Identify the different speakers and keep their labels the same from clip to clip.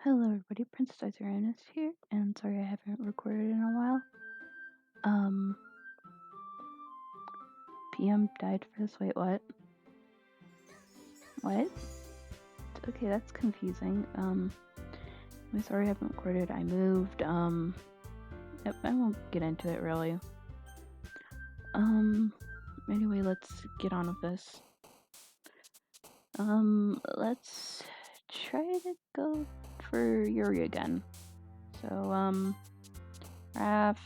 Speaker 1: Hello everybody, Princess Ernest here, and sorry I haven't recorded in a while. PM died for this. Wait, what? What? Okay, that's confusing. I'm sorry I haven't recorded. I moved. I won't get into it really. Anyway, let's get on with this. Let's try to go for Yuri again. So, Raph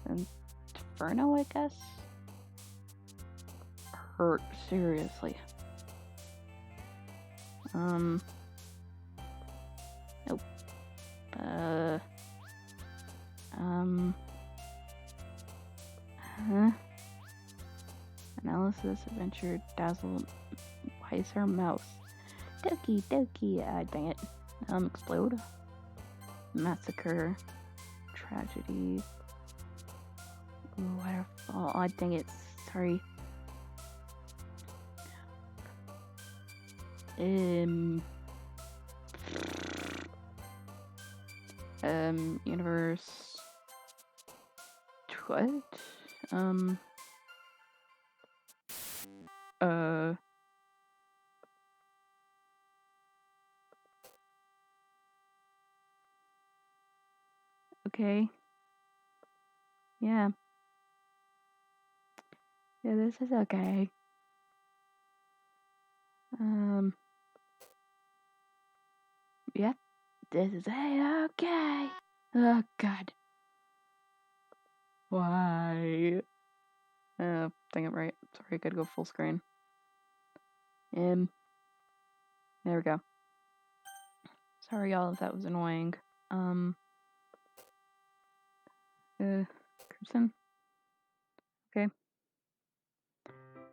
Speaker 1: and Inferno, I guess? Hurt, seriously. Nope. Analysis, adventure, dazzle, Weiser, mouse. Doki, dang it. Explode. Massacre. Tragedy. Ooh, waterfall. Oh, dang it. Sorry. Universe. What? Okay. Yeah. Yeah, this is okay. Yeah, this is okay. Oh, God. Why? Dang it, right. Sorry, I gotta go full screen. There we go. Sorry, y'all, if that was annoying. Crimson? Okay.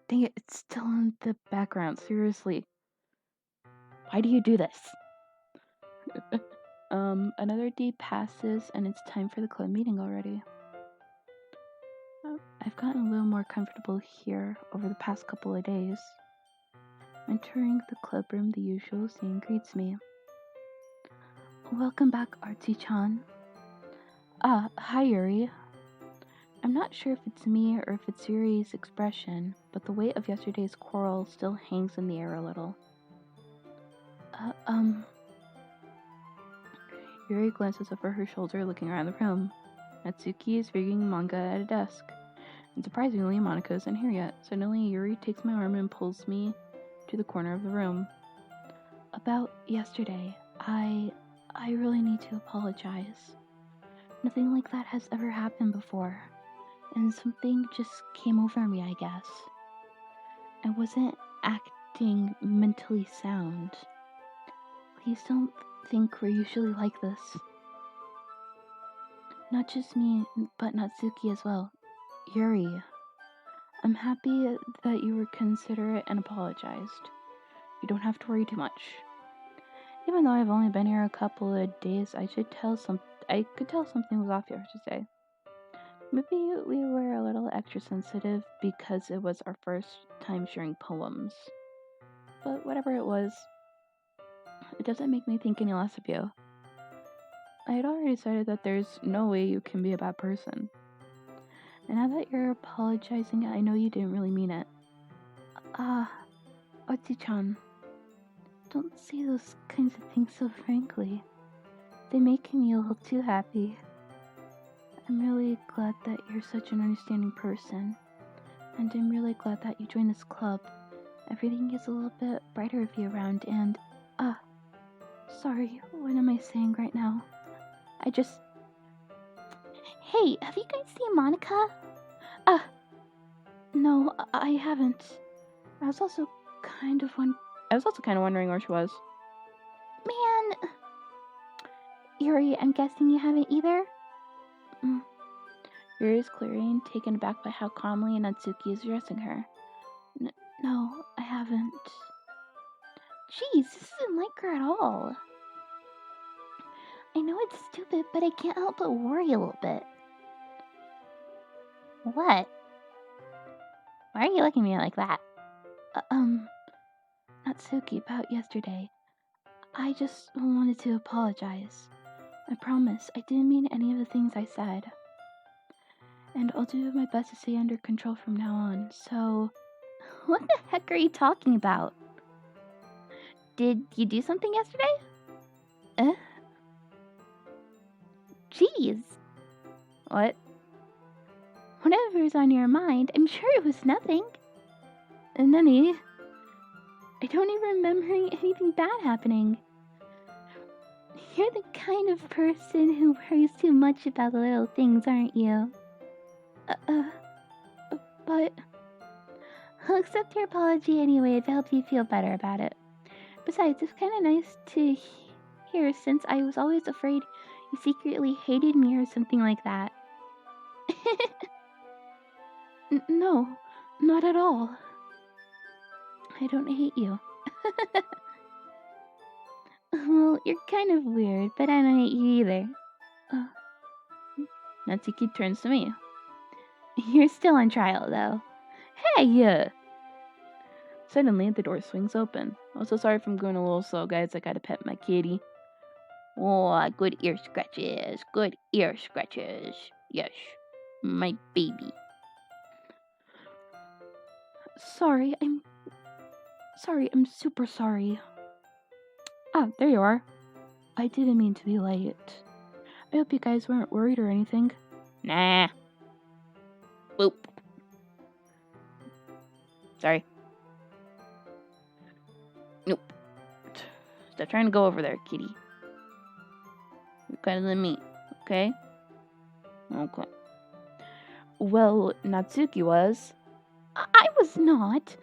Speaker 1: Dang it, it's still in the background, seriously. Why do you do this? Another day passes, and it's time for the club meeting already. I've gotten a little more comfortable here over the past couple of days. Entering the club room, the usual scene greets me. Welcome back, Archie-chan. Hi, Yuri. I'm not sure if it's me or if it's Yuri's expression, but the weight of yesterday's quarrel still hangs in the air a little. Yuri glances over her shoulder, looking around the room. Natsuki is reading manga at a desk. And surprisingly, Monica isn't here yet. Suddenly, Yuri takes my arm and pulls me to the corner of the room. About yesterday, I really need to apologize. Nothing like that has ever happened before. And something just came over me, I guess. I wasn't acting mentally sound. Please don't think we're usually like this. Not just me, but Natsuki as well. Yuri, I'm happy that you were considerate and apologized. You don't have to worry too much. Even though I've only been here a couple of days, I could tell something was off yesterday. Maybe we were a little extra sensitive because it was our first time sharing poems. But whatever it was, it doesn't make me think any less of you. I had already decided that there's no way you can be a bad person. And now that you're apologizing, I know you didn't really mean it. Otsi-chan, don't say those kinds of things so frankly. They make me a little too happy. I'm really glad that you're such an understanding person. And I'm really glad that you joined this club. Everything is a little bit brighter with you around and, sorry, what am I saying right now? Hey, have you guys seen Monica? No, I haven't. I was also kind of wondering where she was. Man! Yuri, I'm guessing you haven't either? Yuri is clearly taken aback by how calmly Natsuki is addressing her. No, I haven't. Jeez, this isn't like her at all. I know it's stupid, but I can't help but worry a little bit. What? Why are you looking at me like that? Natsuki, about yesterday. I just wanted to apologize. I promise I didn't mean any of the things I said. And I'll do my best to stay under control from now on, so... What the heck are you talking about? Did you do something yesterday? Eh? Jeez. What? Whatever's on your mind, I'm sure it was nothing. Nani? I don't even remember anything bad happening. You're the kind of person who worries too much about the little things, aren't you? But... I'll accept your apology anyway to help you feel better about it. Besides, it's kind of nice to hear since I was always afraid you secretly hated me or something like that. No, not at all. I don't hate you. Well, you're kind of weird, but I don't hate you either. Natsuki turns to me. You're still on trial, though. Hey! Suddenly, the door swings open. I'm so sorry if I'm going a little slow, guys. I gotta pet my kitty. Oh, good ear scratches. Good ear scratches. Yes, my baby. Sorry, I'm super sorry. Ah, there you are. I didn't mean to be late. I hope you guys weren't worried or anything. Nah. Boop. Sorry. Nope. Stop trying to go over there, kitty. You're better than me, okay? Okay. Well, Natsuki was. I was not.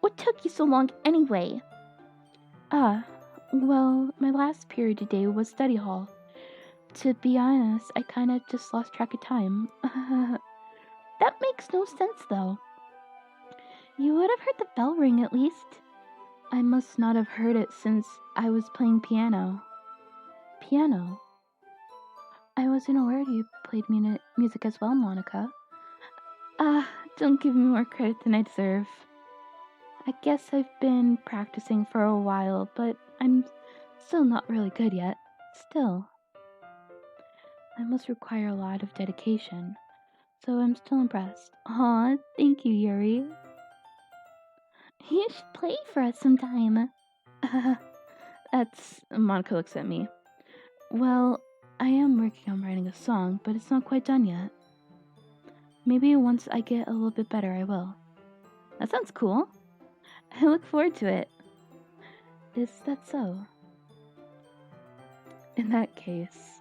Speaker 1: What took you so long anyway? Well, my last period today was study hall. To be honest, I kind of just lost track of time. That makes no sense, though. You would have heard the bell ring at least. I must not have heard it since I was playing piano. Piano? I wasn't aware you played music as well, Monica. Don't give me more credit than I deserve. I guess I've been practicing for a while, but I'm still not really good yet. Still. I must require a lot of dedication, so I'm still impressed. Aw, thank you, Yuri. You should play for us sometime. Monica looks at me. Well, I am working on writing a song, but it's not quite done yet. Maybe once I get a little bit better, I will. That sounds cool. I look forward to it. Is that so? In that case,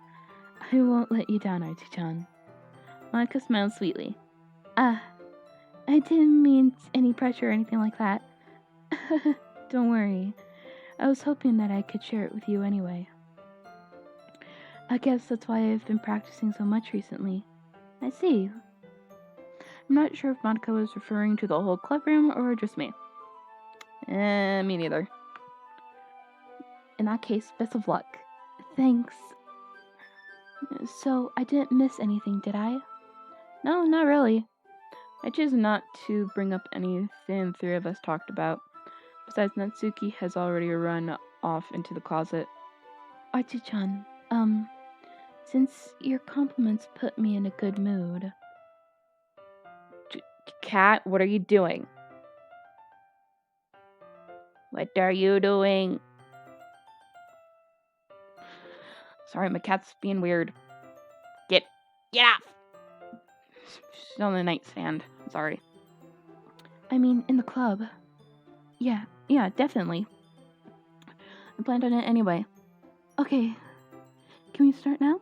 Speaker 1: I won't let you down, Archie-chan. Monica smiles sweetly. I didn't mean any pressure or anything like that. Don't worry. I was hoping that I could share it with you anyway. I guess that's why I've been practicing so much recently. I see. I'm not sure if Monica was referring to the whole club room or just me. Me neither. In that case, best of luck. Thanks. So, I didn't miss anything, did I? No, not really. I choose not to bring up anything the three of us talked about. Besides, Natsuki has already run off into the closet. Archie-chan, since your compliments put me in a good mood. Cat, what are you doing? What are you doing? Sorry, my cat's being weird. Get off! She's on the nightstand. Sorry. I mean, in the club. Yeah, definitely. I planned on it anyway. Okay. Can we start now?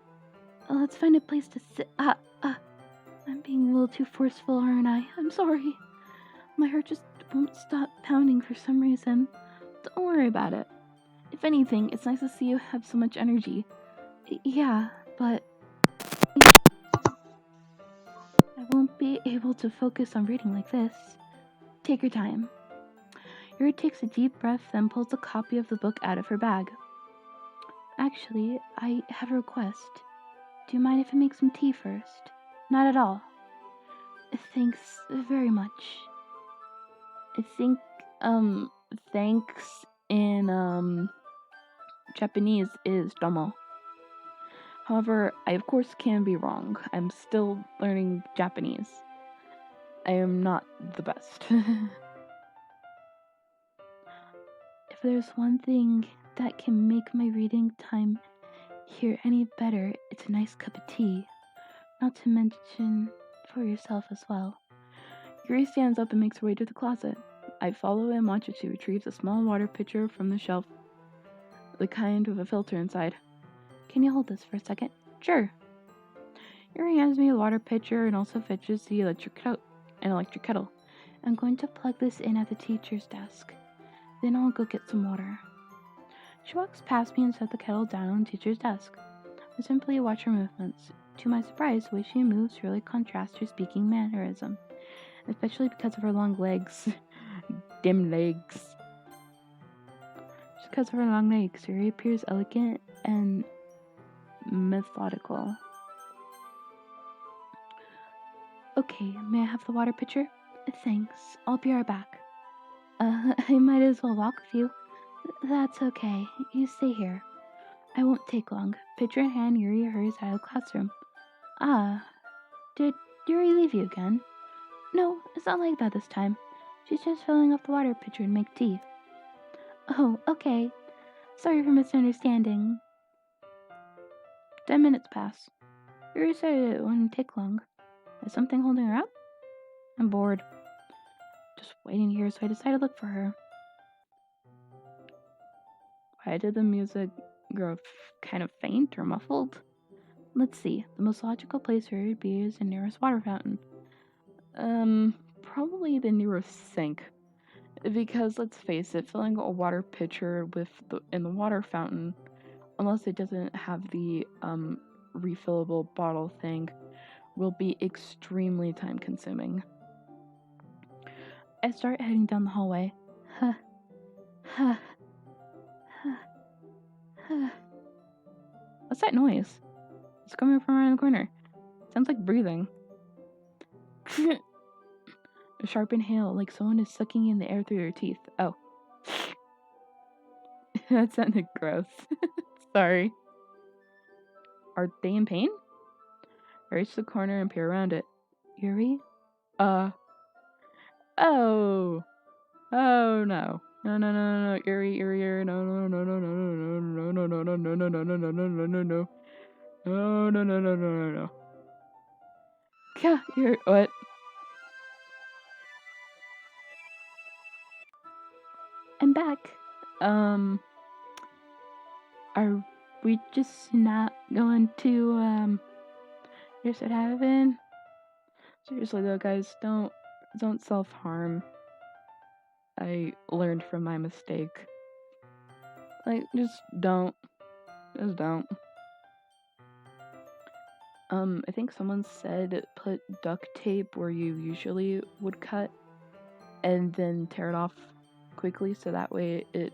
Speaker 1: Let's find a place to sit. I'm being a little too forceful, aren't I? I'm sorry. My heart just won't stop pounding for some reason. Don't worry about it. If anything, it's nice to see you have so much energy. Yeah, but I won't be able to focus on reading like this. Take your time. Yuri takes a deep breath, then pulls a copy of the book out of her bag. Actually, I have a request. Do you mind if I make some tea first? Not at all. Thanks very much. I think, thanks in Japanese is domo. However, I of course can be wrong. I'm still learning Japanese. I am not the best. If there's one thing that can make my reading time here any better, it's a nice cup of tea. Not to mention for yourself as well. Yuri stands up and makes her way to the closet. I follow and watch as she retrieves a small water pitcher from the shelf, the kind with a filter inside. Can you hold this for a second? Sure. Yuri hands me a water pitcher and also fetches the electric kettle. I'm going to plug this in at the teacher's desk. Then I'll go get some water. She walks past me and sets the kettle down on the teacher's desk. I simply watch her movements. To my surprise, the way she moves really contrasts her speaking mannerism, especially because of her long legs. Dim legs. Just because of her long legs, Yuri appears elegant and methodical. Okay, may I have the water pitcher? Thanks. I'll be right back. I might as well walk with you. That's okay. You stay here. I won't take long. Pitcher in hand, Yuri hurries out of the classroom. Ah, did Yuri leave you again? No, it's not like that this time. She's just filling up the water pitcher to make tea. Oh, okay. Sorry for misunderstanding. 10 minutes pass. Yuri said it wouldn't take long. Is something holding her up? I'm bored. Just waiting here, so I decided to look for her. Why did the music grow kind of faint or muffled? Let's see. The most logical place for her to be is the nearest water fountain. Probably the nearest sink. Because let's face it, filling a water pitcher in the water fountain, unless it doesn't have the refillable bottle thing, will be extremely time consuming. I start heading down the hallway. What's that noise? It's coming from around the corner. Sounds like breathing. A sharp inhale, like someone is sucking in the air through their teeth. Oh. That sounded gross. Sorry. Are they in pain? I reach the corner and peer around it. Yuri? Oh. Oh, no. No. Yuri, no. No. Yeah, Yuri, what? I'm back. Are we just not going to, here's what happened? Seriously though, guys, don't self-harm. I learned from my mistake. Like, just don't. I think someone said put duct tape where you usually would cut and then tear it off quickly so that way it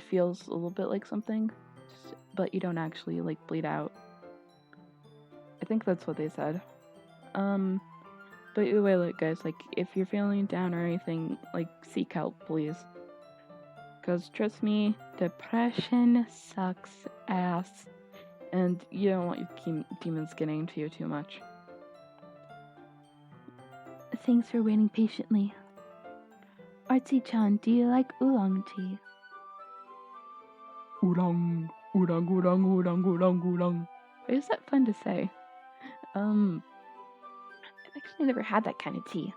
Speaker 1: feels a little bit like something, but you don't actually like bleed out. I think that's what they said. But either way, like guys, like if you're feeling down or anything, like seek help, please. Because trust me, depression sucks ass. And you don't want your demons getting into you too much. Thanks for waiting patiently. Artsy-chan, do you like oolong tea? Oolong. Why is that fun to say? I've actually never had that kind of tea.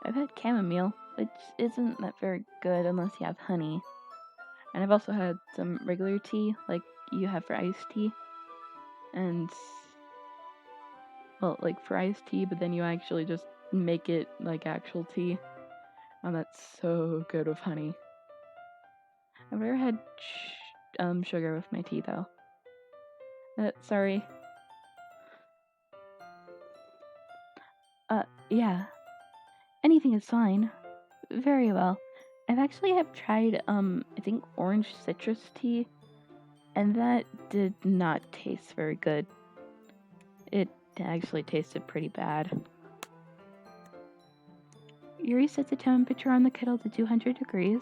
Speaker 1: I've had chamomile, which isn't that very good unless you have honey. And I've also had some regular tea, like you have for iced tea. And, well, like for iced tea, but then you actually just make it like actual tea. And that's so good with honey. I've never had sugar with my tea, though. Sorry. Yeah. Anything is fine. Very well. I've actually tried, I think orange citrus tea, and that did not taste very good. It actually tasted pretty bad. Yuri sets the temperature on the kettle to 200 degrees.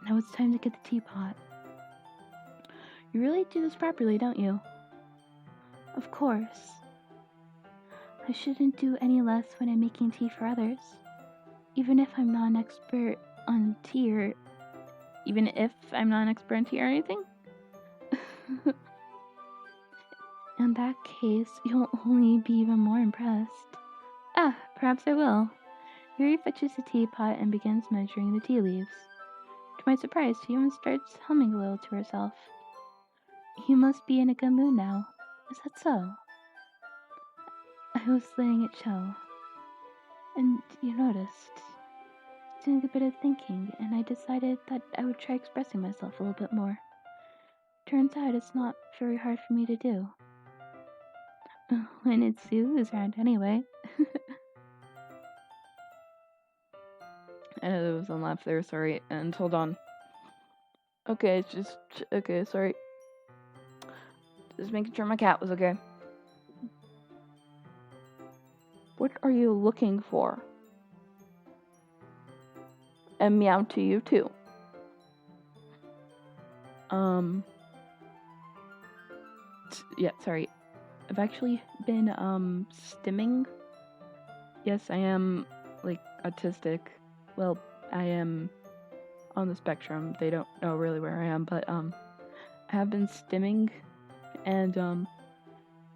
Speaker 1: Now it's time to get the teapot. You really do this properly, don't you? Of course. I shouldn't do any less when I'm making tea for others. Even if I'm not an expert on tea or... Even if I'm not an expert on tea or anything? In that case, you'll only be even more impressed. Perhaps I will. Yuri fetches the teapot and begins measuring the tea leaves. To my surprise, she even starts humming a little to herself. You must be in a good mood now. Is that so? I was letting it show. And you noticed. Doing a bit of thinking, and I decided that I would try expressing myself a little bit more. Turns out it's not very hard for me to do. When it's Sue who's around anyway. I know there was one laugh there, sorry, and hold on. Okay, sorry. Just making sure my cat was okay. What are you looking for? And meow to you too. Yeah, sorry. I've actually been, stimming. Yes, I am, autistic. Well, I am on the spectrum. They don't know really where I am, but, I have been stimming, and,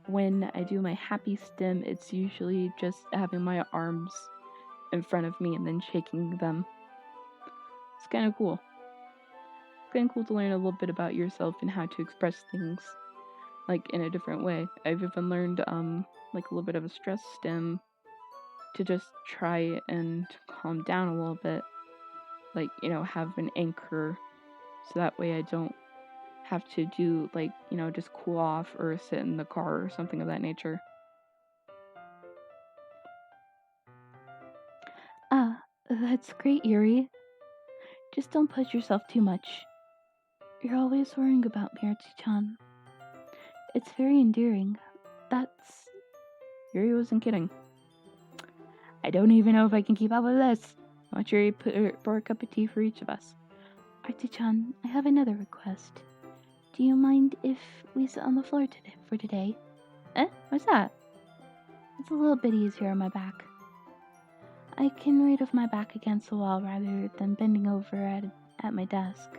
Speaker 1: when I do my happy stim, it's usually just having my arms in front of me and then shaking them. It's kind of cool. It's kind of cool to learn a little bit about yourself and how to express things, in a different way. I've even learned, a little bit of a stress stim to just try and calm down a little bit. Have an anchor, so that way I don't have to do, just cool off or sit in the car or something of that nature. That's great, Yuri. Just don't push yourself too much. You're always worrying about Miyatsu-chan. It's very endearing. Yuri wasn't kidding. I don't even know if I can keep up with this. I want Yuri to pour a cup of tea for each of us. Artie-chan, I have another request. Do you mind if we sit on the floor for today? What's that? It's a little bit easier on my back. I can read with my back against the wall rather than bending over at my desk.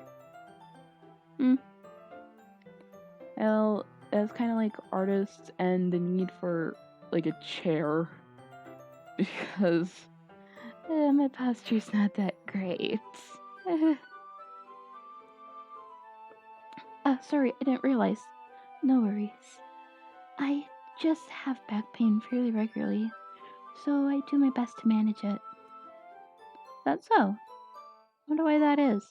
Speaker 1: Well, that's kind of like artists and the need for, a chair. Because my posture's not that great. Sorry, I didn't realize. No worries. I just have back pain fairly regularly, so I do my best to manage it. That's so. Wonder why that is.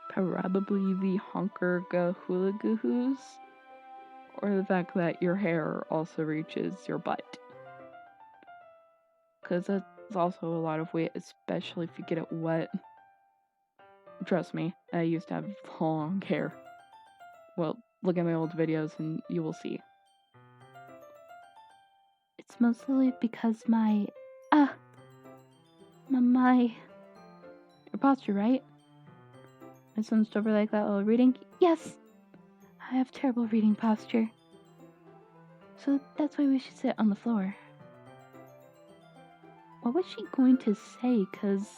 Speaker 1: Probably the honker gahulagahoos, or the fact that your hair also reaches your butt. Because that's also a lot of weight, especially if you get it wet. Trust me, I used to have long hair. Well, look at my old videos and you will see. It's mostly because my your posture, right? My son's over like that while reading? Yes! I have terrible reading posture. So that's why we should sit on the floor. What was she going to say? 'Cause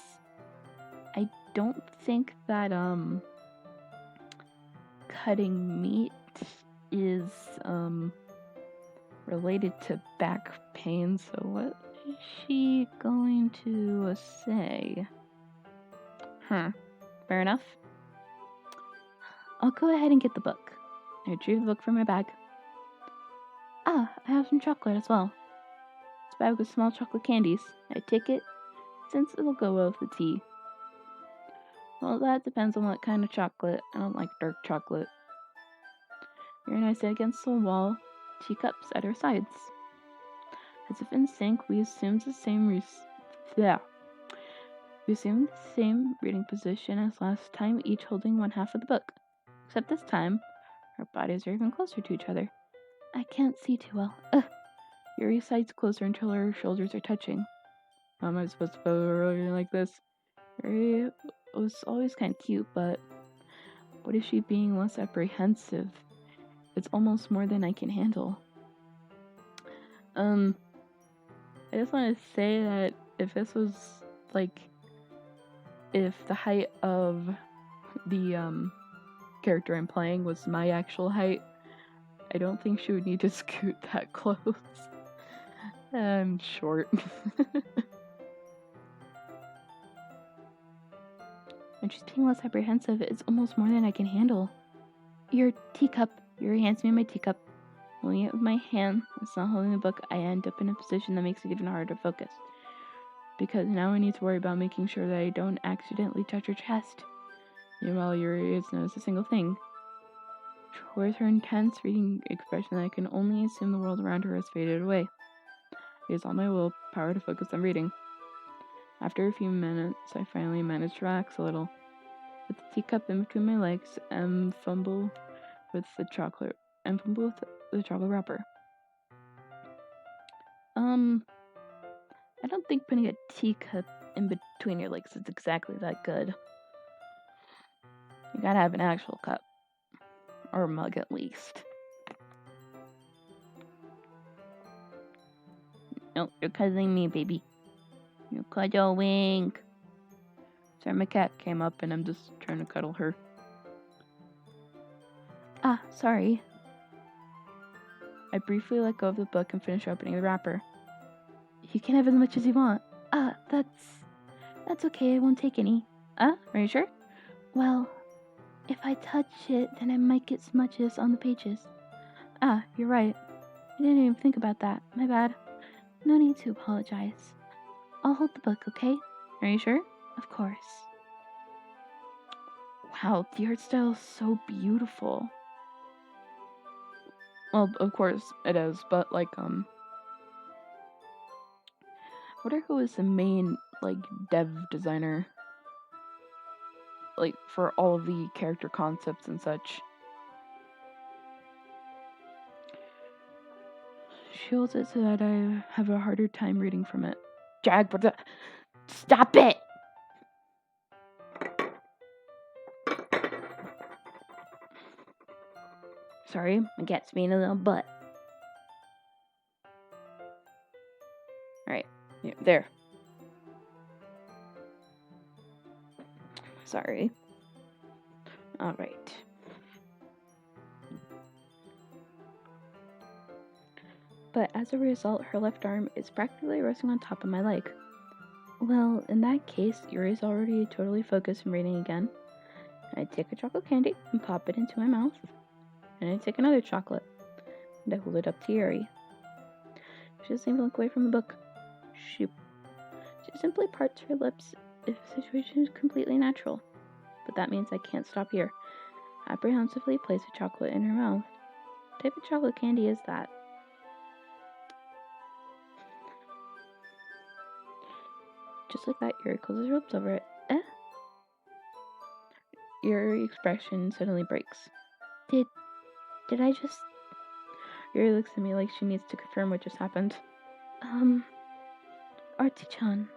Speaker 1: I don't think that, cutting meat is, related to back pain, so what is she going to say? Fair enough. I'll go ahead and get the book. I retrieve the book from my bag. I have some chocolate as well. It's a bag with small chocolate candies. I take it, since it'll go well with the tea. Well, that depends on what kind of chocolate. I don't like dark chocolate. Yuri and I sit against the wall, teacups at our sides. As if in sync, we assumed the same reading position as last time, each holding one half of the book. Except this time, our bodies are even closer to each other. I can't see too well. Yuri sides closer until her shoulders are touching. How am I supposed to feel really like this? Yuri was always kind of cute, but what is she being less apprehensive? It's almost more than I can handle. I just want to say that if this was like, if the height of the character I'm playing was my actual height, I don't think she would need to scoot that close. I'm short. And she's being less apprehensive. It's almost more than I can handle. Your teacup. Yuri hands me my teacup. Holding it with my hand, it's not holding the book, I end up in a position that makes it even harder to focus. Because now I need to worry about making sure that I don't accidentally touch her chest. Meanwhile, Yuri has noticed a single thing. Towards her intense reading expression, I can only assume the world around her has faded away. It is all my willpower to focus on reading. After a few minutes, I finally manage to relax a little. With the teacup in between my legs, and fumble with the chocolate wrapper. I don't think putting a teacup in between your legs is exactly that good. You gotta have an actual cup. Or a mug at least. No, you're cuddling me, baby. You're cuddling. Sorry, my cat came up and I'm just trying to cuddle her. Ah, sorry. I briefly let go of the book and finish opening the wrapper. You can have as much as you want. Ah, that's okay, I won't take any. Are you sure? Well, if I touch it, then I might get smudges on the pages. Ah, you're right. I didn't even think about that. My bad. No need to apologize. I'll hold the book, okay? Are you sure? Of course. Wow, the art style is so beautiful. Well, of course it is, but like, wonder who is the main, like, dev designer, like, for all of the character concepts and such. She holds it so that I have a harder time reading from it. Jag, what the? Stop it! Sorry, my cat's being a little butt. Alright, yeah, there. Sorry. Alright. But as a result, her left arm is practically resting on top of my leg. Well, in that case, Yuri's already totally focused on reading again. I take a chocolate candy and pop it into my mouth. And I take another chocolate and I hold it up to Yuri. She doesn't even look away from the book. She simply parts her lips if the situation is completely natural. But that means I can't stop here. Apprehensively place a chocolate in her mouth. What type of chocolate candy is that? Just like that, Yuri closes her lips over it. Yuri's expression suddenly breaks. Did I just... Yuri looks at me like she needs to confirm what just happened. Artie-chan.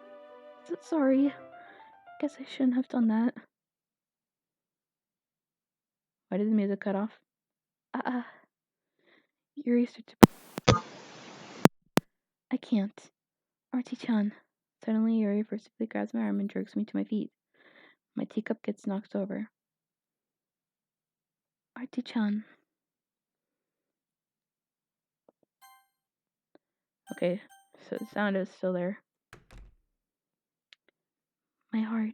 Speaker 1: Sorry. Guess I shouldn't have done that. Why did the music cut off? Yuri starts to... I can't. Artie-chan. Suddenly, Yuri forcibly grabs my arm and jerks me to my feet. My teacup gets knocked over. Artie-chan. Okay, so the sound is still there. My heart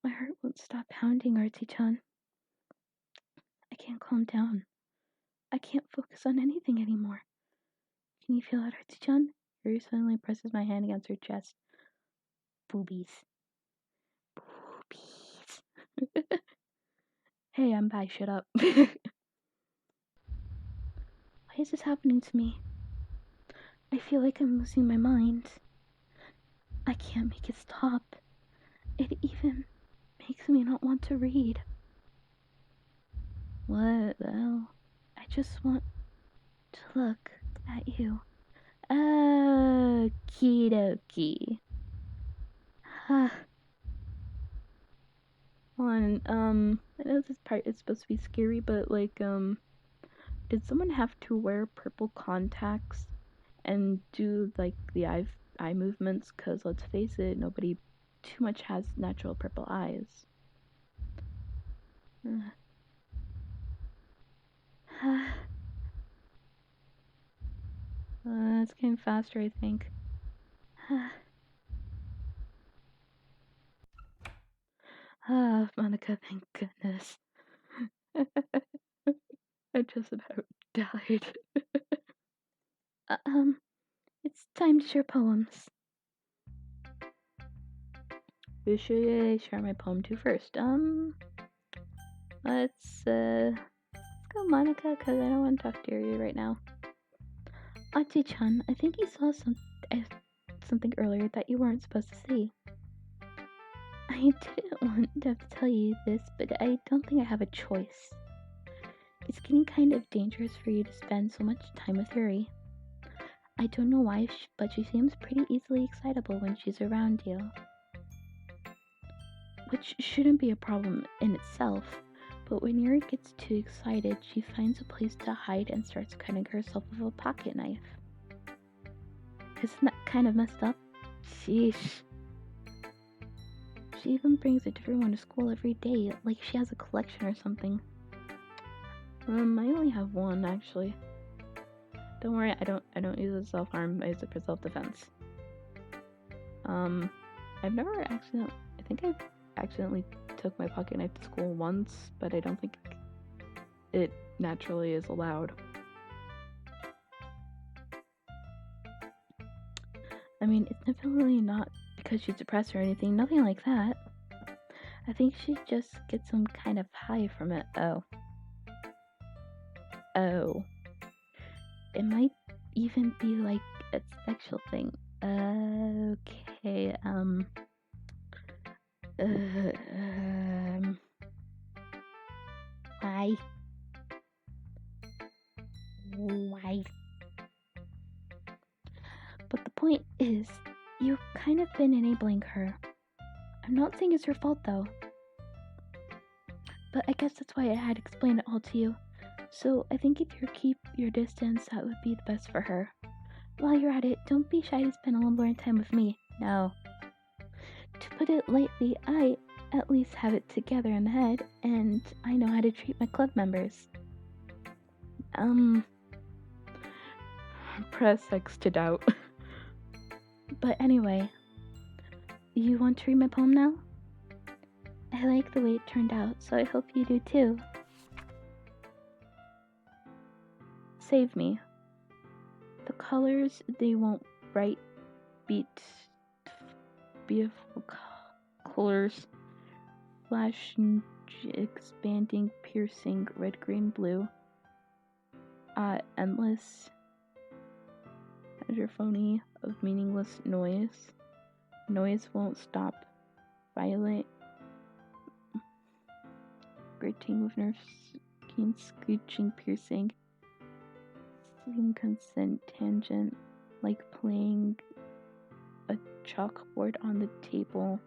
Speaker 1: won't stop pounding, Artie-chan. I can't calm down. I can't focus on anything anymore. Can you feel that, Artie-chan? Yuri suddenly presses my hand against her chest. Boobies. Hey, I'm bi, shut up. Why is this happening to me? I feel like I'm losing my mind. I can't make it stop. It even makes me not want to read. What the hell? I just want to look at you. Okie dokie. Hold on, I know this part is supposed to be scary, but like, did someone have to wear purple contacts and do like the eye movements? Cause let's face it, nobody too much has natural purple eyes. It's getting faster, I think. Monica, thank goodness. I just about died. It's time to share poems. Who should I share my poem to first? Let's go Monica, because I don't want to talk to you right now. Achi-chan, I think you saw something earlier that you weren't supposed to see. I didn't want to have to tell you this, but I don't think I have a choice. It's getting kind of dangerous for you to spend so much time with Yuri. I don't know why, but she seems pretty easily excitable when she's around you. Which shouldn't be a problem in itself, but when Yuri gets too excited, she finds a place to hide and starts cutting herself with a pocket knife. Isn't that kind of messed up? Sheesh. She even brings a different one to school every day, like she has a collection or something. I only have one, actually. Don't worry, I don't use it as self-harm, I use it for self-defense. I've never accidentally, I think I've accidentally took my pocket knife to school once, but I don't think it naturally is allowed. I mean, it's definitely not because she's depressed or anything, nothing like that. I think she just gets some kind of high from it. Oh. It might even be like a sexual thing. Okay, why? But the point is, you've kind of been enabling her. I'm not saying it's your fault though. But I guess that's why I had explained it all to you. So I think if you keep your distance, that would be the best for her. While you're at it, don't be shy to spend a little more time with me. No. To put it lightly, I at least have it together in the head, and I know how to treat my club members. Press X to doubt. But anyway, you want to read my poem now? I like the way it turned out, so I hope you do too. Save me. The colors, they won't bright, beautiful colors, flashing, expanding, piercing, red, green, blue. Endless hydrophony of meaningless noise. Noise won't stop. Violent, grating with nerves, keen, screeching, piercing. Consent tangent, like playing a chalkboard on the table.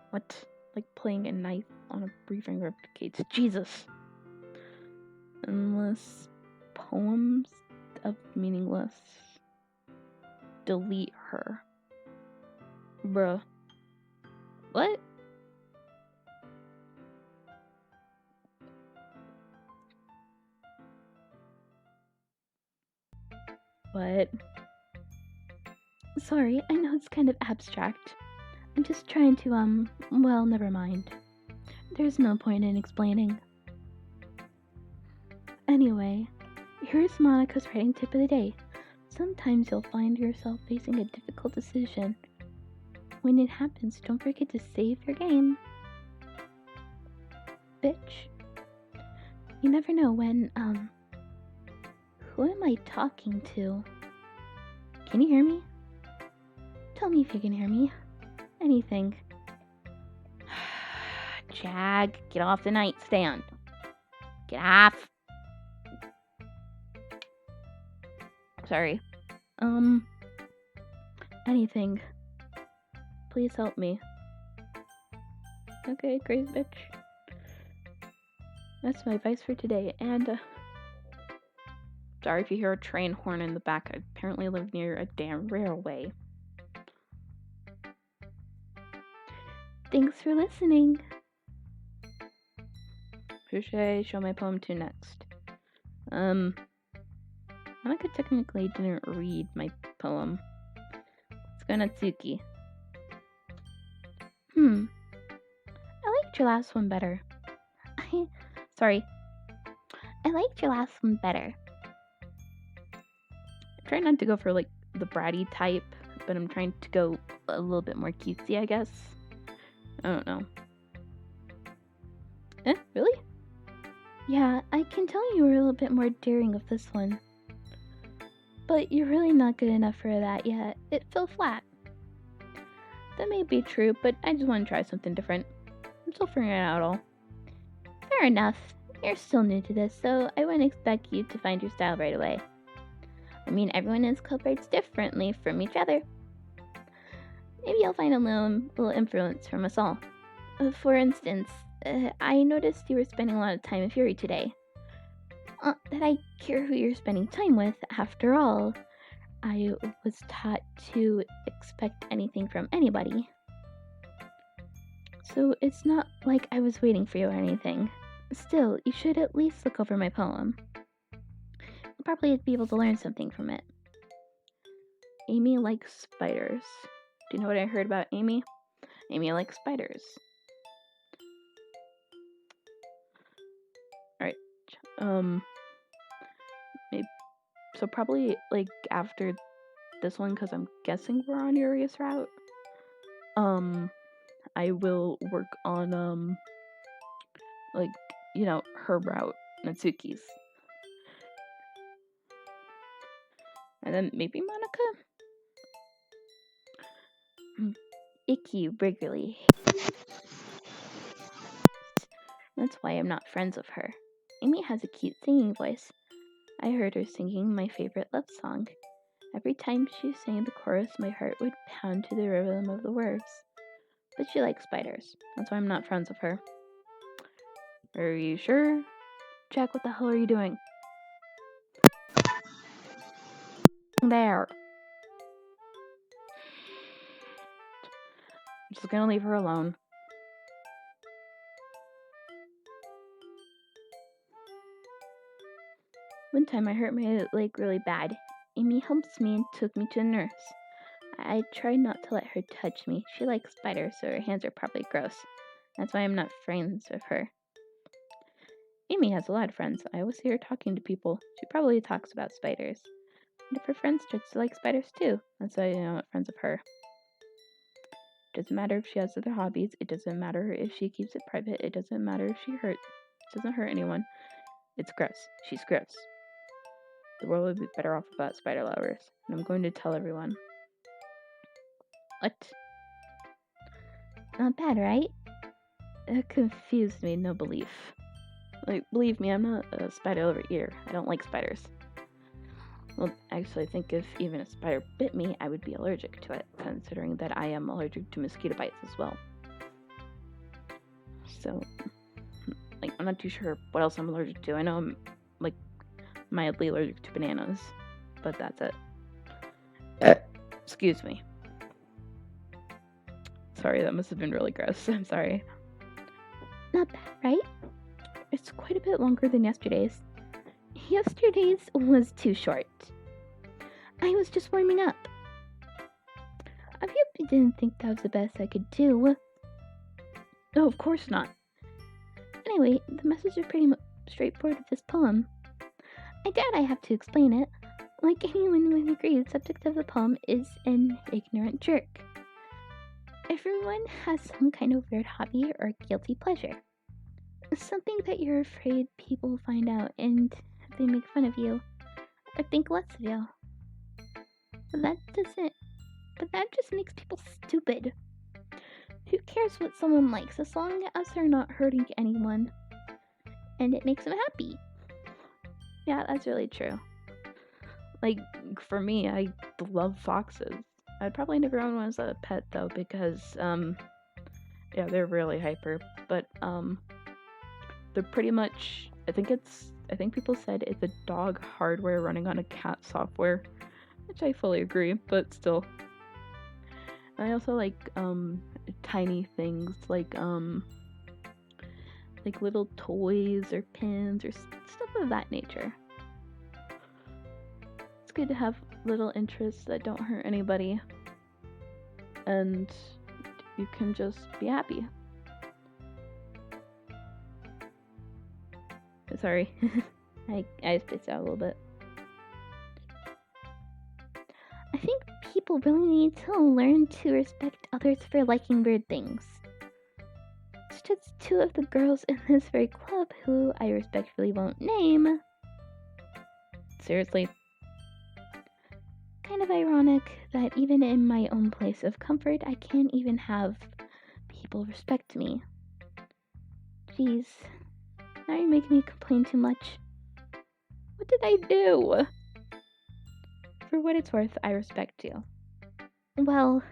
Speaker 1: What? Like playing a knife on a breathing replicates. Jesus! Endless poems of meaningless. Delete her. Bruh. What? What? Sorry, I know it's kind of abstract. I'm just trying to, well, never mind. There's no point in explaining. Anyway, here's Monica's writing tip of the day. Sometimes you'll find yourself facing a difficult decision. When it happens, don't forget to save your game. Bitch. You never know when, who am I talking to? Can you hear me? Tell me if you can hear me. Anything. Jag, get off the nightstand. Get off. Sorry. Anything. Please help me. Okay, crazy bitch. That's my advice for today, and, sorry if you hear a train horn in the back. I apparently live near a damn railway. Thanks for listening. Who should I show my poem to next? Monica technically didn't read my poem. Let's go Natsuki. I liked your last one better. I liked your last one better. I'm trying not to go for, like, the bratty type, but I'm trying to go a little bit more cutesy, I guess. I don't know. Really? Yeah, I can tell you were a little bit more daring with this one. But you're really not good enough for that yet. It fell flat. That may be true, but I just want to try something different. I'm still figuring it out all. Fair enough. You're still new to this, so I wouldn't expect you to find your style right away. I mean, everyone incorporates differently from each other. Maybe you'll find a little influence from us all. For instance, I noticed you were spending a lot of time with Yuri today. That I care who you're spending time with. After all, I was taught to expect anything from anybody. So it's not like I was waiting for you or anything. Still, you should at least look over my poem. You'll probably be able to learn something from it. Amy likes spiders. Do you know what I heard about Amy? Amy likes spiders. Alright. Maybe, so probably, like, after this one, because I'm guessing we're on Yuri's route, I will work on, like, you know, her route, Natsuki's. And then maybe Monica? Icky regularly. That's why I'm not friends with her. Amy has a cute singing voice. I heard her singing my favorite love song. Every time she sang the chorus, my heart would pound to the rhythm of the words. But she likes spiders. That's why I'm not friends with her. Are you sure? Jack, what the hell are you doing? There. I'm just gonna leave her alone. One time I hurt my leg really bad. Amy helped me and took me to a nurse. I tried not to let her touch me. She likes spiders, so her hands are probably gross. That's why I'm not friends with her. Amy has a lot of friends. I always see her talking to people. She probably talks about spiders. And if her friends starts to like spiders too, that's why I'm not friends with her. It doesn't matter if she has other hobbies. It doesn't matter if she keeps it private. It doesn't matter if she doesn't hurt anyone. It's gross. She's gross. The world would be better off without spider lovers. And I'm going to tell everyone. What? Not bad, right? That confused me, no belief. Like, believe me, I'm not a spider lover either. I don't like spiders. Well, actually, I think if even a spider bit me, I would be allergic to it, considering that I am allergic to mosquito bites as well. So, like, I'm not too sure what else I'm allergic to. I know I'm, like, mildly allergic to bananas, but that's it. Excuse me. Sorry, that must have been really gross. I'm sorry. Not bad, right? It's quite a bit longer than yesterday's. Yesterday's was too short. I was just warming up. I hope you didn't think that was the best I could do. No, of course not. Anyway, the message is pretty straightforward with this poem. I doubt I have to explain it. Like anyone would agree, the subject of the poem is an ignorant jerk. Everyone has some kind of weird hobby or guilty pleasure. Something that you're afraid people will find out and they make fun of you or think less of you. But that just makes people stupid. Who cares what someone likes as long as they're not hurting anyone and it makes them happy? Yeah, that's really true. Like, for me, I love foxes. I'd probably never own one as a pet though, because yeah, they're really hyper. But they're pretty much. I think people said it's a dog hardware running on a cat software, which I fully agree. But still, I also like tiny things like little toys or pins or stuff of that nature. It's good to have little interests that don't hurt anybody, and you can just be happy. Sorry, I spaced out a little bit.
Speaker 2: I think people really need to learn to respect others for liking weird things. It's just two of the girls in this very club who I respectfully won't name.
Speaker 1: Seriously.
Speaker 2: Kind of ironic that even in my own place of comfort, I can't even have people respect me. Jeez, now you're making me complain too much.
Speaker 1: What did I do? For what it's worth, I respect you.
Speaker 2: Well,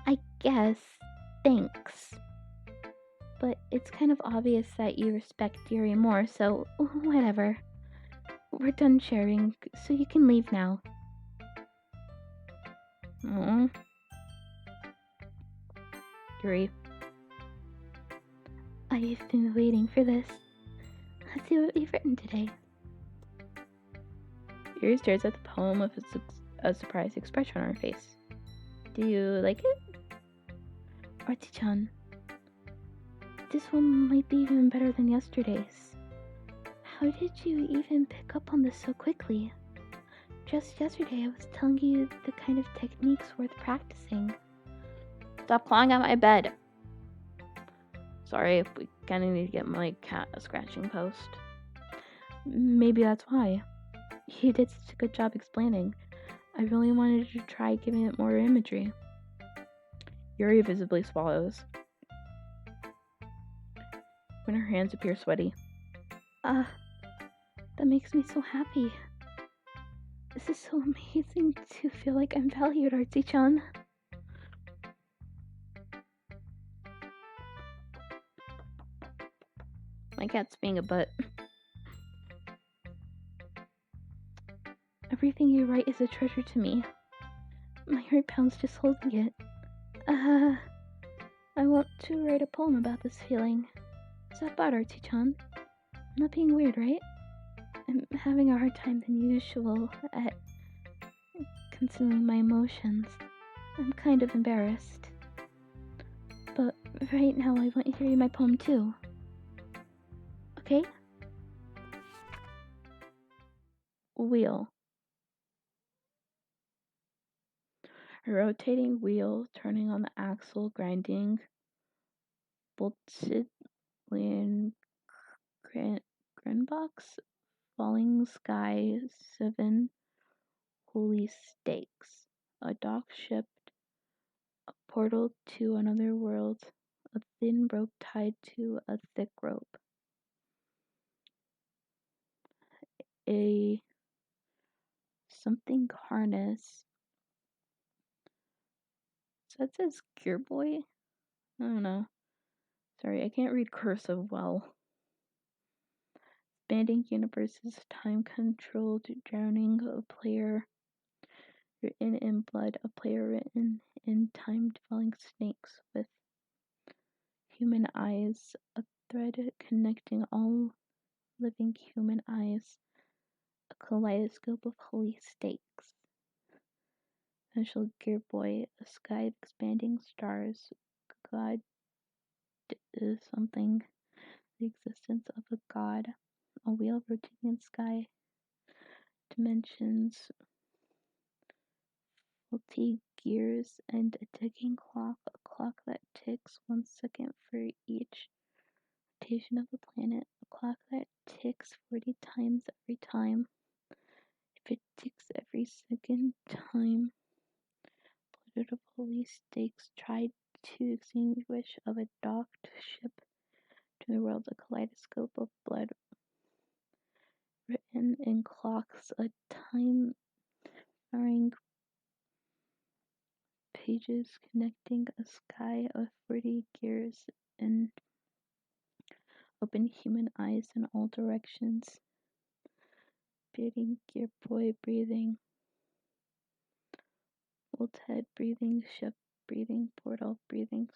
Speaker 2: I guess thanks. But it's kind of obvious that you respect Yuri more, so whatever. We're done sharing, so you can leave now.
Speaker 1: Aww. Yuri.
Speaker 2: I've been waiting for this. Let's see what you've written today.
Speaker 1: Yuri stares at the poem with a surprised expression on her face. Do you like it?
Speaker 2: Artie-chan, this one might be even better than yesterday's. How did you even pick up on this so quickly? Just yesterday I was telling you the kind of techniques worth practicing.
Speaker 1: Stop clawing at my bed. Sorry, we kinda need to get my cat a scratching post. Maybe that's why. You did such a good job explaining. I really wanted to try giving it more imagery. Yuri visibly swallows when her hands appear sweaty.
Speaker 2: That makes me so happy. This is so amazing to feel like I'm valued, Artie-chan.
Speaker 1: My cat's being a butt.
Speaker 2: Everything you write is a treasure to me. My heart pounds just holding it. I want to write a poem about this feeling. Is that bad, Artie-chan? I'm not being weird, right? I'm having a hard time than usual at concealing my emotions. I'm kind of embarrassed. But right now I want you to read my poem too. Okay?
Speaker 1: Wheel. A rotating wheel turning on the axle, grinding bolted Grenbox, falling sky, 7 holy stakes, a dock ship, a portal to another world, a thin rope tied to a thick rope, a something harness. So that says Gear Boy? I don't know. Sorry, I can't read cursive well. Banding universes, time controlled, drowning a player written in blood, a player written in time, dwelling snakes with human eyes, a thread connecting all living human eyes, a kaleidoscope of holy stakes. Essential Gear Boy, a sky of expanding stars, God is something, the existence of a god, a wheel rotating in sky, dimensions, multi gears, and a ticking clock, a clock that ticks 1 second for each rotation of the planet, a clock that ticks 40 times every time. If it ticks every second time, blooded of holy stakes tried to extinguish of a docked ship to the world, a kaleidoscope of blood
Speaker 2: written in clocks, a time-marring pages connecting a sky of 40 gears and open human eyes in all directions. Breathing, gear boy breathing. Old head breathing, ship breathing, portal breathing,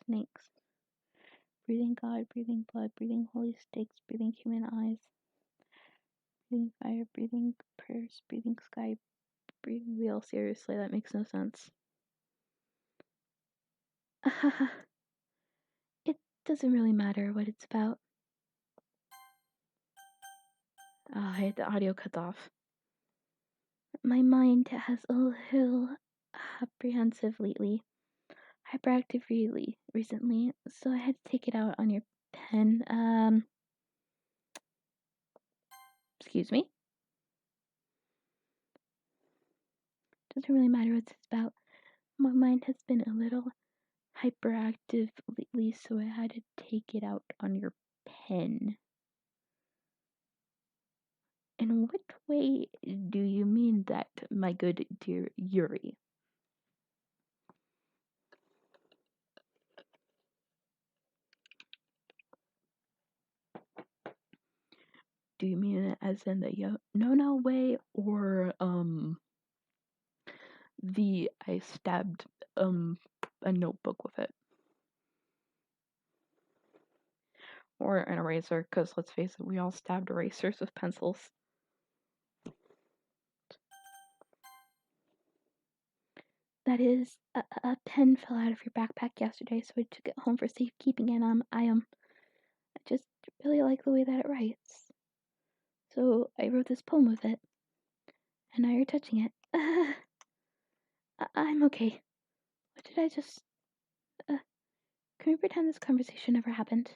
Speaker 2: snakes. Breathing God, breathing blood, breathing holy stakes, breathing human eyes. Breathing fire, breathing prayers, breathing sky, breathing wheel. Seriously, that makes no sense. It doesn't really matter what it's about. The audio cuts off. My mind has a little apprehensive lately. Hyperactive recently, so I had to take it out on your pen. Excuse me? Doesn't really matter what it's about. My mind has been a little hyperactive lately, so I had to take it out on your pen. In what way do you mean that, my good dear Yuri? Do you mean it as in the no way, or the I stabbed a notebook with it? Or an eraser, because let's face it, we all stabbed erasers with pencils. That is, a pen fell out of your backpack yesterday, so I took it home for safekeeping, and I just really like the way that it writes. So I wrote this poem with it, and now you're touching it. I'm okay. What did I just... can we pretend this conversation never happened?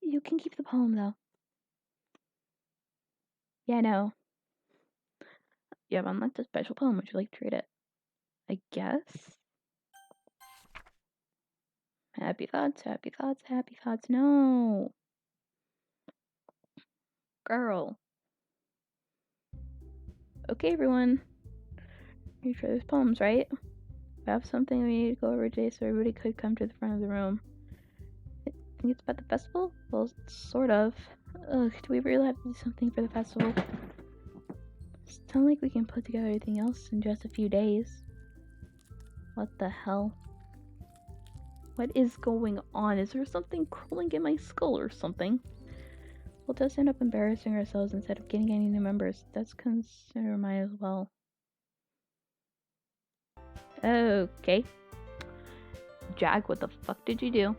Speaker 2: You can keep the poem, though. Yeah, no. You have unlocked a special poem. Would you like to read it? I guess? Happy thoughts, happy thoughts, happy thoughts. No! Girl. Okay, everyone. Ready for those poems, right? We have something we need to go over today, so everybody could come to the front of the room. I think it's about the festival? Well, sort of. Ugh, do we really have to do something for the festival? It's not like we can put together anything else in just a few days. What the hell? What is going on? Is there something crawling in my skull or something? We'll just end up embarrassing ourselves instead of getting any new members. That's consider mine as well. Okay. Jag, what the fuck did you do?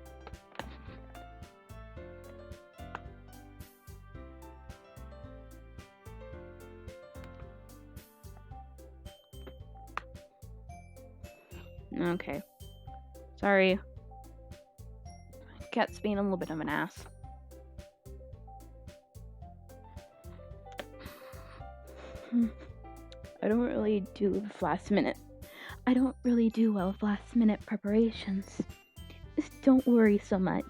Speaker 2: Okay. Sorry. Cat's being a little bit of an ass. I don't really do last minute. I don't really do well with last minute preparations. Just don't worry so much.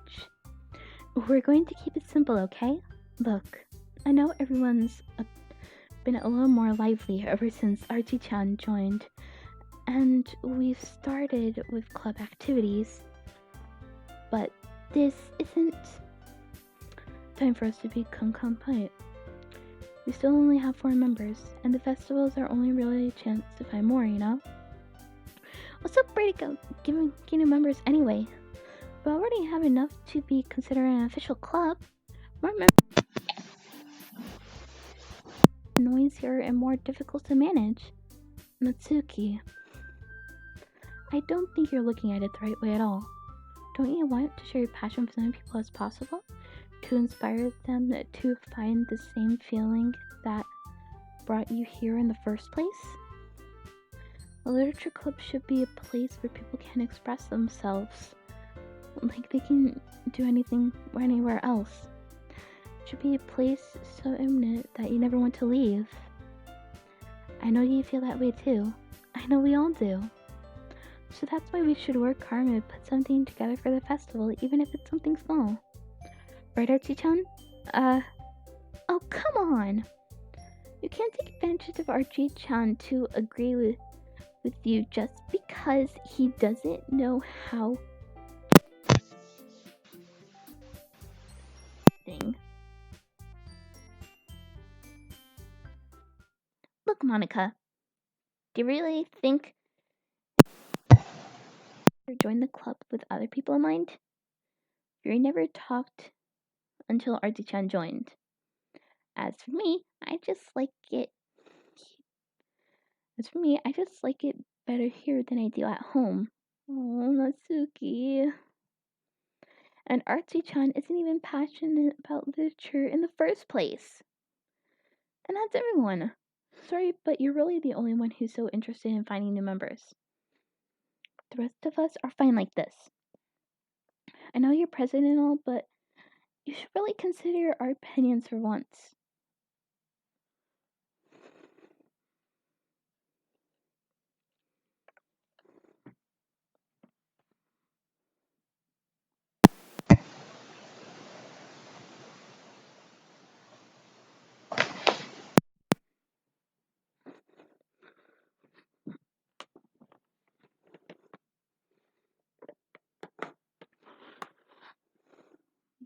Speaker 2: We're going to keep it simple, okay? Look, I know everyone's been a little more lively ever since Archie-chan joined, and we've started with club activities, but this isn't time for us to become compliant. We still only have 4 members, and the festival is our only really chance to find more, you know? What's so great about giving new members anyway? We already have enough to be considered an official club. More members are noisier and more difficult to manage. Natsuki, I don't think you're looking at it the right way at all. Don't you want to share your passion with as many people as possible? To inspire them to find the same feeling that brought you here in the first place? A literature club should be a place where people can express themselves like they can do anything or anywhere else. It should be a place so imminent that you never want to leave. I know you feel that way too. I know we all do. So that's why we should work hard and put something together for the festival, even if it's something small. Right, Archie-chan? Oh, come on! You can't take advantage of Archie-chan to agree with you just because he doesn't know how thing. Look, Monica, do you really think you join the club with other people in mind? Yuri never talked until Archie-chan joined. As for me, I just like it better here than I do at home. Oh, Natsuki. And Archie-chan isn't even passionate about literature in the first place. And that's everyone. Sorry, but you're really the only one who's so interested in finding new members. The rest of us are fine like this. I know you're president and all, but you should really consider our opinions for once.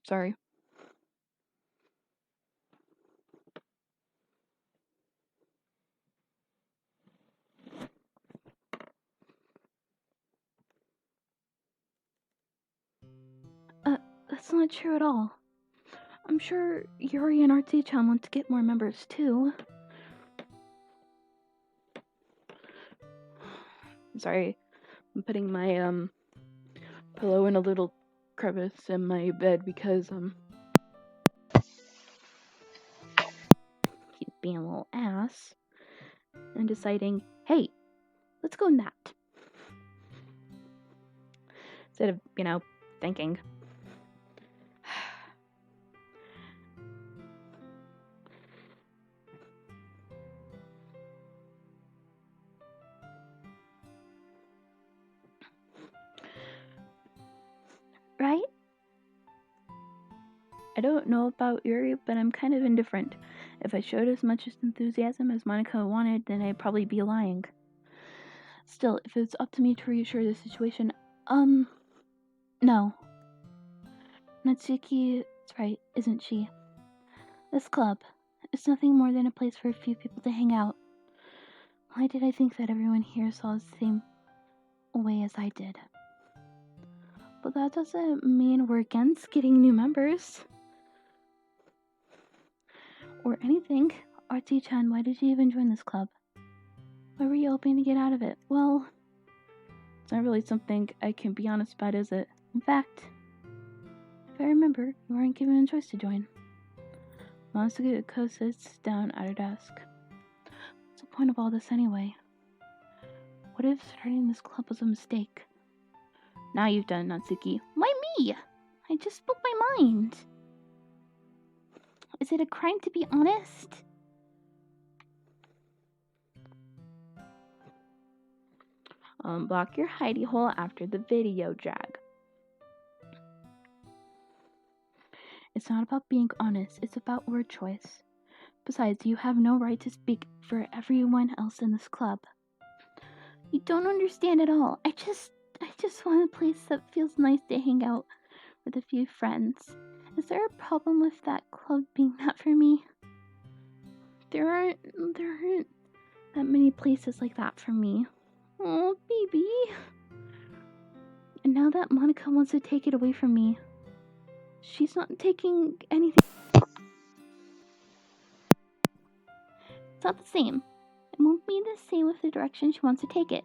Speaker 1: Sorry. That's not true at all. I'm sure Yuri and Archie-chan want to get more members too. Sorry, I'm putting my pillow in a little crevice in my bed because he's being a little ass and deciding, hey, let's go in that. Instead of, thinking. Right? I don't know about Yuri, but I'm kind of indifferent. If I showed as much enthusiasm as Monica wanted, then I'd probably be lying. Still, if it's up to me to reassure the situation, no. Natsuki is right, isn't she? This club is nothing more than a place for a few people to hang out. Why did I think that everyone here saw the same way as I did? But that doesn't mean we're against getting new members. Or anything. Archie-chan, why did you even join this club? Why were you hoping to get out of it? Well, it's not really something I can be honest about, is it? In fact, if I remember, you weren't given a choice to join. Masako sits down at her desk. What's the point of all this anyway? What if starting this club was a mistake? Now you've done, Natsuki. Why me? I just spoke my mind. Is it a crime to be honest? Block your hidey hole after the video, Jag. It's not about being honest, it's about word choice. Besides, you have no right to speak for everyone else in this club. You don't understand at all. I just want a place that feels nice to hang out with a few friends. Is there a problem with that club being not for me? There aren't that many places like that for me. Oh, baby. And now that Monica wants to take it away from me, she's not taking anything. It's not the same. It won't be the same with the direction she wants to take it.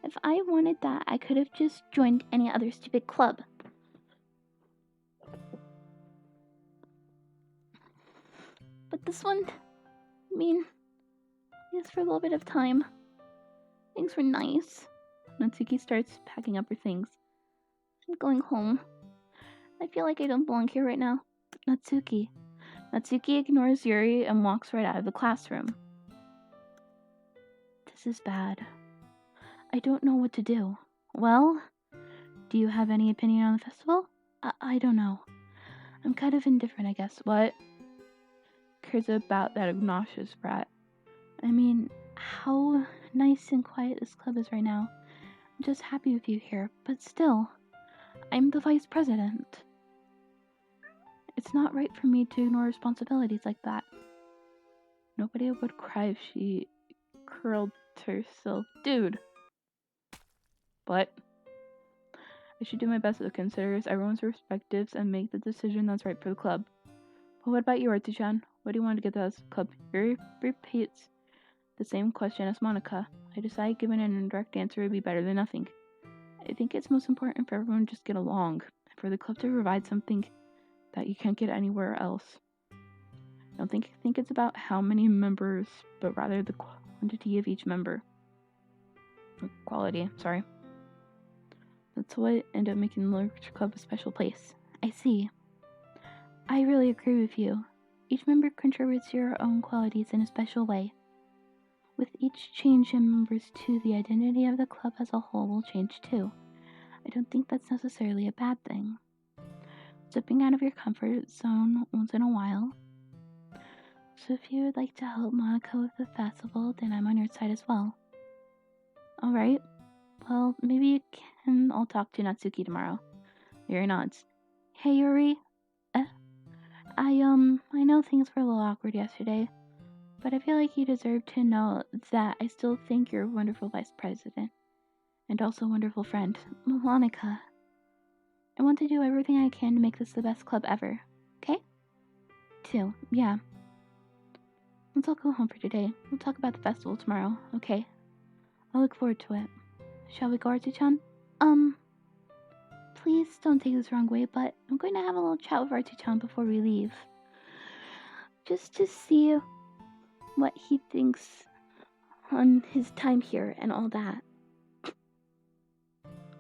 Speaker 1: If I wanted that, I could have just joined any other stupid club. But this one, just for a little bit of time. Things were nice. Natsuki starts packing up her things. I'm going home. I feel like I don't belong here right now. Natsuki. Natsuki ignores Yuri and walks right out of the classroom. This is bad. I don't know what to do. Well, do you have any opinion on the festival? I don't know. I'm kind of indifferent, I guess. What? cares about that obnoxious brat? I mean, how nice and quiet this club is right now. I'm just happy with you here, but still, I'm the vice president. It's not right for me to ignore responsibilities like that. Nobody would cry if she curled herself. Dude. But I should do my best to consider everyone's perspectives and make the decision that's right for the club. But what about you, Artie-chan? What do you want to get to this club? Yuri repeats the same question as Monica. I decide giving an indirect answer would be better than nothing. I think it's most important for everyone to just get along, and for the club to provide something that you can't get anywhere else. I don't think it's about how many members, but rather the quantity of each member. Or quality, sorry. That's what ended up making the Literature Club a special place. I see. I really agree with you. Each member contributes your own qualities in a special way. With each change in members too, the identity of the club as a whole will change too. I don't think that's necessarily a bad thing. Stepping out of your comfort zone once in a while. So if you would like to help Monica with the festival, then I'm on your side as well. Alright. Well, maybe you can all talk to Natsuki tomorrow. Yuri nods. Hey, Yuri. I know things were a little awkward yesterday, but I feel like you deserve to know that I still think you're a wonderful vice president, and also a wonderful friend. Monica. I want to do everything I can to make this the best club ever, okay? Too, yeah. Let's all go home for today. We'll talk about the festival tomorrow, okay? I'll look forward to it. Shall we go, Artie-chan? Please don't take this the wrong way, but I'm going to have a little chat with Artie-chan before we leave. Just to see what he thinks on his time here and all that.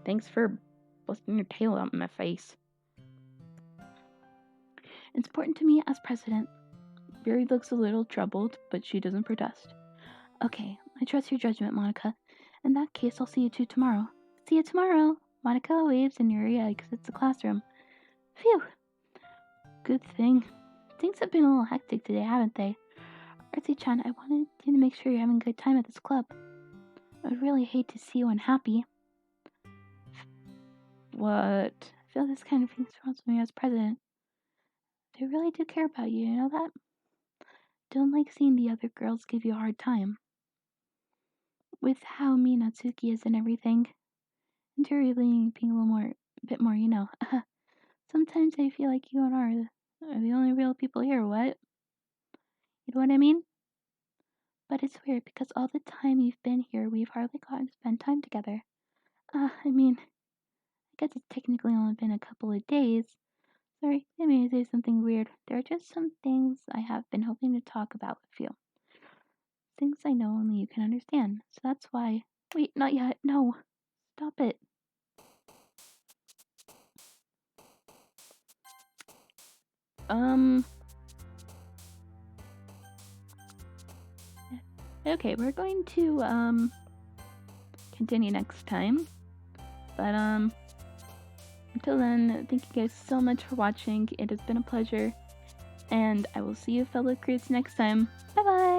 Speaker 1: Thanks for busting your tail out in my face. It's important to me as president. Yuri looks a little troubled, but she doesn't protest. Okay, I trust your judgment, Monica. In that case, I'll see you two tomorrow. See you tomorrow! Monica waves and Yuri exits the classroom. Phew! Good thing. Things have been a little hectic today, haven't they? Artie-chan, I wanted you to make sure you're having a good time at this club. I would really hate to see you unhappy. What? I feel this kind of thing surrounds me as president. They really do care about you know that? Don't like seeing the other girls give you a hard time. With how mean Natsuki is and everything. And Yuri being a bit more, you know. Sometimes I feel like you and are the only real people here, what? You know what I mean? But it's weird because all the time you've been here, we've hardly gotten to spend time together. I guess it's technically only been a couple of days. Sorry, I may say something weird. There are just some things I have been hoping to talk about with you. Things I know only you can understand. So that's why... Wait, not yet. No. Stop it. Okay, we're going to, continue next time. But, until then, thank you guys so much for watching. It has been a pleasure. And I will see you fellow crews next time. Bye-bye!